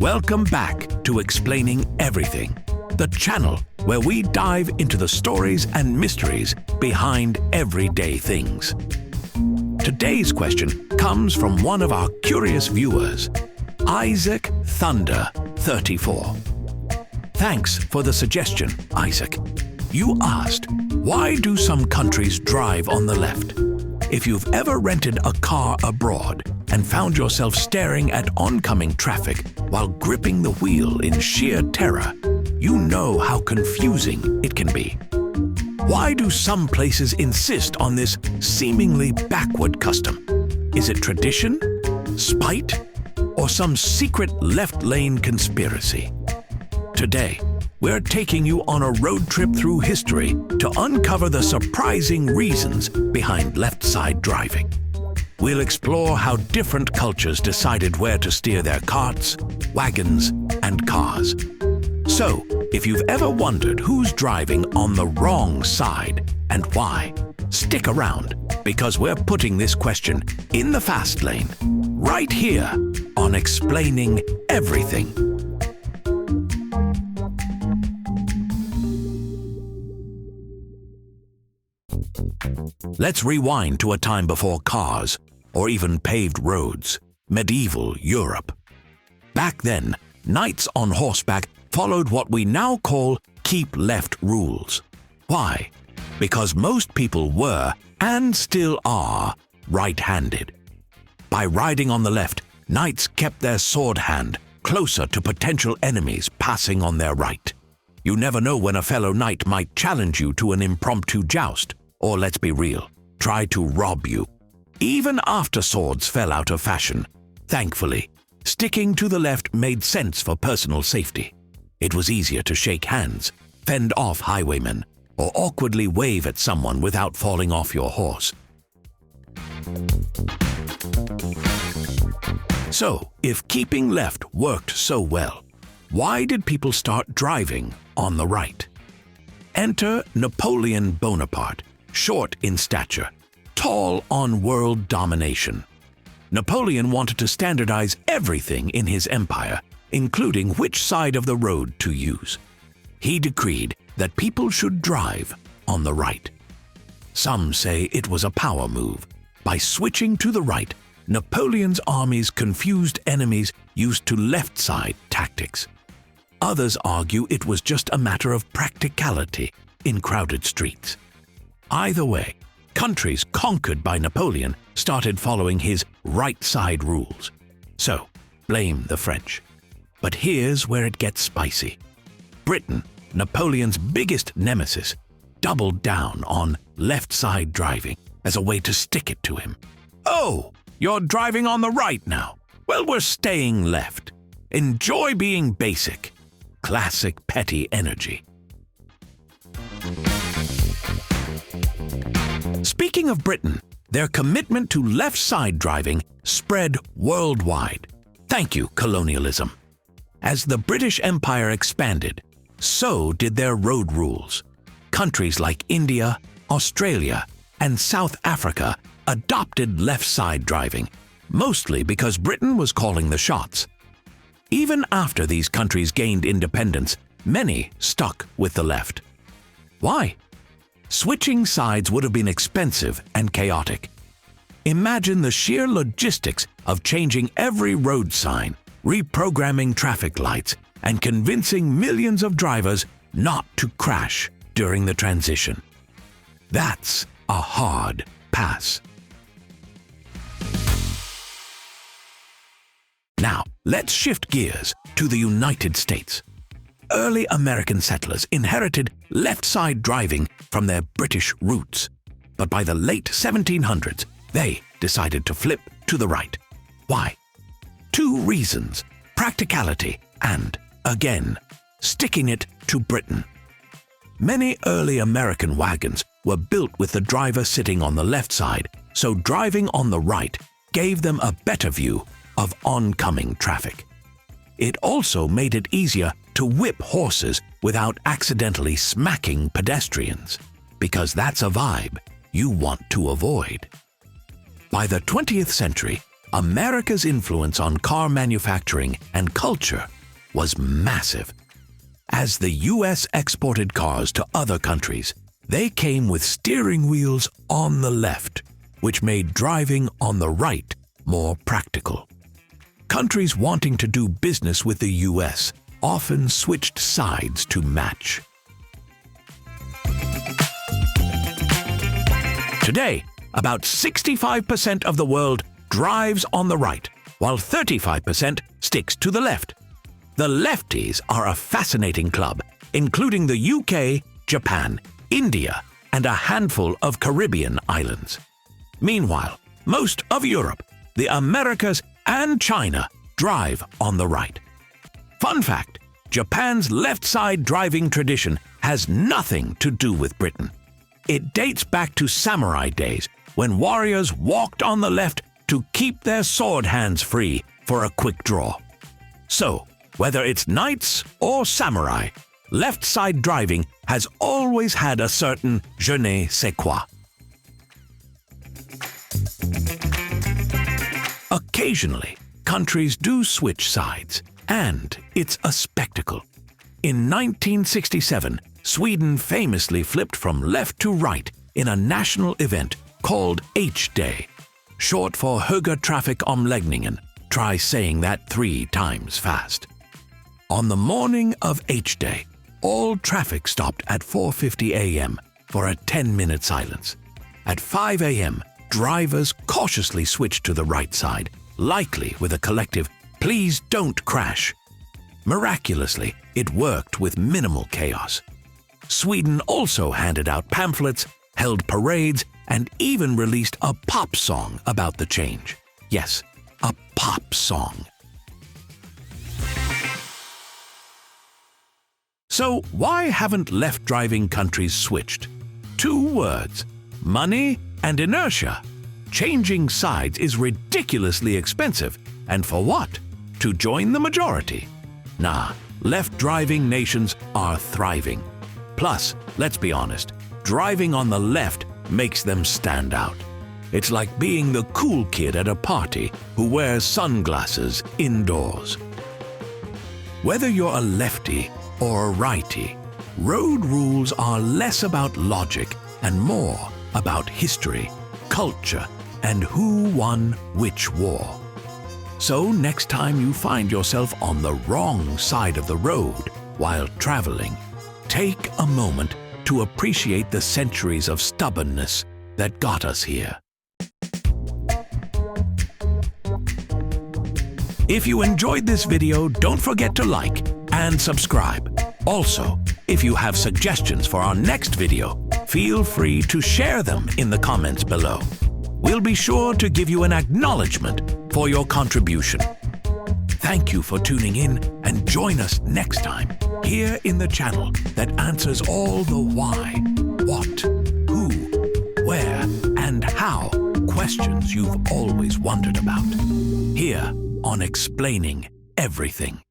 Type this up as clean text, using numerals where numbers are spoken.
Welcome back to Explaining Everything, the channel where we dive into the stories and mysteries behind everyday things. Today's question comes from one of our curious viewers, Isaac Thunder 34. Thanks for the suggestion, Isaac. You asked, why do some countries drive on the left? If you've ever rented a car abroad and found yourself staring at oncoming traffic while gripping the wheel in sheer terror, you know how confusing it can be. Why do some places insist on this seemingly backward custom? Is it tradition, spite, or some secret left-lane conspiracy? Today, we're taking you on a road trip through history to uncover the surprising reasons behind left-side driving. We'll explore how different cultures decided where to steer their carts, wagons, and cars. So, if you've ever wondered who's driving on the wrong side and why, stick around, because we're putting this question in the fast lane, right here on Explaining Everything. Let's rewind to a time before cars, or even paved roads, medieval Europe. Back then, knights on horseback followed what we now call keep left rules. Why? Because most people were, and still are, right-handed. By riding on the left, knights kept their sword hand closer to potential enemies passing on their right. You never know when a fellow knight might challenge you to an impromptu joust, or let's be real, try to rob you. Even after swords fell out of fashion, thankfully, sticking to the left made sense for personal safety. It was easier to shake hands, fend off highwaymen, or awkwardly wave at someone without falling off your horse. So, if keeping left worked so well, why did people start driving on the right? Enter Napoleon Bonaparte, short in stature, tall on world domination. Napoleon wanted to standardize everything in his empire, including which side of the road to use. He decreed that people should drive on the right. Some say it was a power move. By switching to the right, Napoleon's armies confused enemies used to left-side tactics. Others argue it was just a matter of practicality in crowded streets. Either way, countries conquered by Napoleon started following his right-side rules. So, blame the French. But here's where it gets spicy. Britain, Napoleon's biggest nemesis, doubled down on left-side driving as a way to stick it to him. Oh, you're driving on the right now. Well, we're staying left. Enjoy being basic. Classic petty energy. Speaking of Britain, their commitment to left-side driving spread worldwide. Thank you, colonialism. As the British Empire expanded, so did their road rules. Countries like India, Australia, and South Africa adopted left-side driving, mostly because Britain was calling the shots. Even after these countries gained independence, many stuck with the left. Why? Switching sides would have been expensive and chaotic. Imagine the sheer logistics of changing every road sign, reprogramming traffic lights, and convincing millions of drivers not to crash during the transition. That's a hard pass. Now, let's shift gears to the United States. Early American settlers inherited left-side driving from their British roots, but by the late 1700s, they decided to flip to the right. Why? Two reasons: practicality and, again, sticking it to Britain. Many early American wagons were built with the driver sitting on the left side, so driving on the right gave them a better view of oncoming traffic. It also made it easier to whip horses without accidentally smacking pedestrians, because that's a vibe you want to avoid. By the 20th century, America's influence on car manufacturing and culture was massive. As the US exported cars to other countries, they came with steering wheels on the left, which made driving on the right more practical. Countries wanting to do business with the US often switched sides to match. Today, about 65% of the world drives on the right, while 35% sticks to the left. The lefties are a fascinating club, including the UK, Japan, India, and a handful of Caribbean islands. Meanwhile, most of Europe, the Americas, and China drive on the right. Fun fact, Japan's left-side driving tradition has nothing to do with Britain. It dates back to samurai days, when warriors walked on the left to keep their sword hands free for a quick draw. So, whether it's knights or samurai, left-side driving has always had a certain je ne sais quoi. Occasionally, countries do switch sides, and it's a spectacle. In 1967, Sweden famously flipped from left to right in a national event called H-Day, short for Högertrafikomläggningen. Try saying that 3 times fast. On the morning of H-Day, all traffic stopped at 4:50 a.m. for a 10-minute silence. At 5 a.m., drivers cautiously switched to the right side, likely with a collective, "Please don't crash." Miraculously, it worked with minimal chaos. Sweden also handed out pamphlets, held parades, and even released a pop song about the change. Yes, a pop song. So why haven't left-driving countries switched? 2 words: money and inertia. Changing sides is ridiculously expensive, and for what? To join the majority? Nah, left-driving nations are thriving. Plus, let's be honest, driving on the left makes them stand out. It's like being the cool kid at a party who wears sunglasses indoors. Whether you're a lefty or a righty, road rules are less about logic and more about history, culture, and who won which war. So next time you find yourself on the wrong side of the road while traveling, take a moment to appreciate the centuries of stubbornness that got us here. If you enjoyed this video, don't forget to like and subscribe. Also, if you have suggestions for our next video, feel free to share them in the comments below. We'll be sure to give you an acknowledgement for your contribution. Thank you for tuning in, and join us next time here in the channel that answers all the why, what, who, where, and how questions you've always wondered about. Here on Explaining Everything.